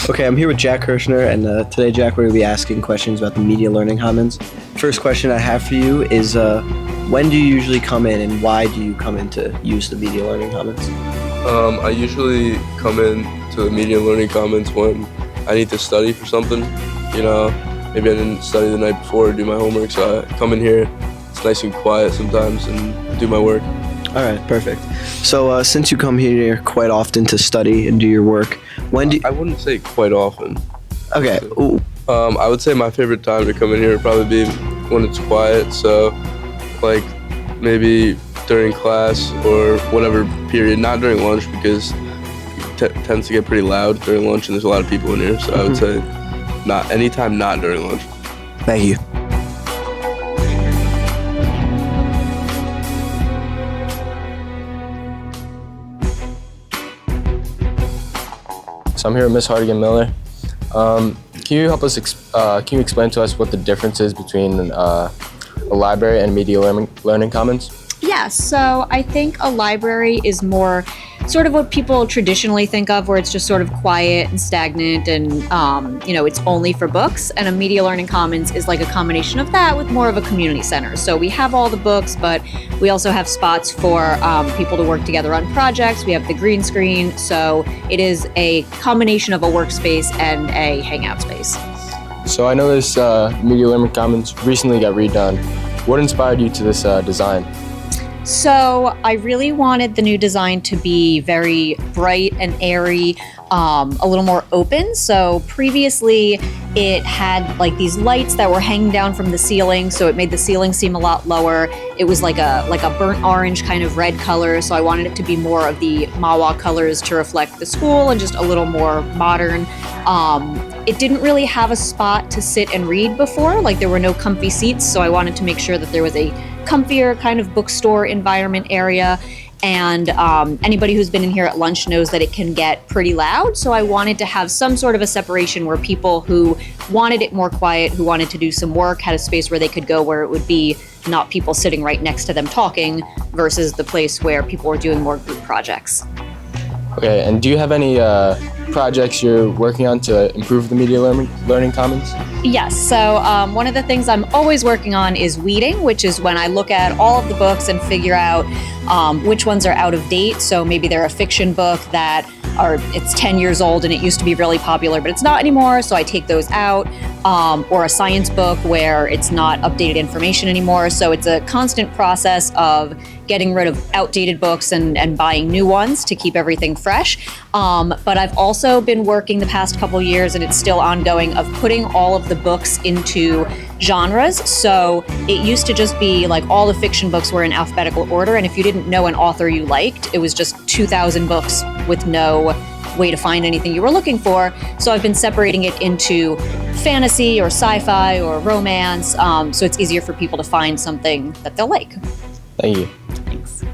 Okay, I'm here with Jack Kirshner, and today, Jack, we're going to be asking questions about the Media Learning Commons. First question I have for you is, when do you usually come in, and why do you come in to use the Media Learning Commons? I usually come in to the Media Learning Commons when I need to study for something. Maybe I didn't study the night before or do my homework, so I come in here. It's nice and quiet sometimes and do my work. All right, perfect. So since you come here quite often to study and do your work, I wouldn't say quite often. Okay. Ooh. I would say my favorite time to come in here would probably be when it's quiet. So, like, maybe during class or whatever period, not during lunch because it tends to get pretty loud during lunch and there's a lot of people in here. So I would say not anytime, not during lunch. Thank you. So I'm here with Ms. Hardigan Miller. Can you help us? Can you explain to us what the difference is between a library and Media Learning Commons? Yeah, so I think a library is more sort of what people traditionally think of, where it's just sort of quiet and stagnant and, it's only for books. And a Media Learning Commons is like a combination of that with more of a community center. So we have all the books, but we also have spots for people to work together on projects. We have the green screen. So it is a combination of a workspace and a hangout space. So I know this Media Learning Commons recently got redone. What inspired you to this design? So I really wanted the new design to be very bright and airy, a little more open. So previously it had like these lights that were hanging down from the ceiling, so it made the ceiling seem a lot lower. It was like a burnt orange kind of red color, so I wanted it to be more of the Mawa colors to reflect the school and just a little more modern. It didn't really have a spot to sit and read before, like there were no comfy seats, so I wanted to make sure that there was a comfier kind of bookstore environment area. And anybody who's been in here at lunch knows that it can get pretty loud. So I wanted to have some sort of a separation where people who wanted it more quiet, who wanted to do some work, had a space where they could go where it would be not people sitting right next to them talking versus the place where people were doing more group projects. Okay, and do you have any projects you're working on to improve the Media Learning Commons? Yes, so one of the things I'm always working on is weeding, which is when I look at all of the books and figure out which ones are out of date. So maybe they're a fiction book that it's 10 years old and it used to be really popular, but it's not anymore, so I take those out. Or a science book where it's not updated information anymore. So it's a constant process of getting rid of outdated books and buying new ones to keep everything fresh. But I've also been working the past couple years, and it's still ongoing, of putting all of the books into genres. So it used to just be like all the fiction books were in alphabetical order, and if you didn't know an author you liked, it was just 2,000 books with no way to find anything you were looking for. So I've been separating it into fantasy or sci-fi or romance, so it's easier for people to find something that they'll like. Thank you.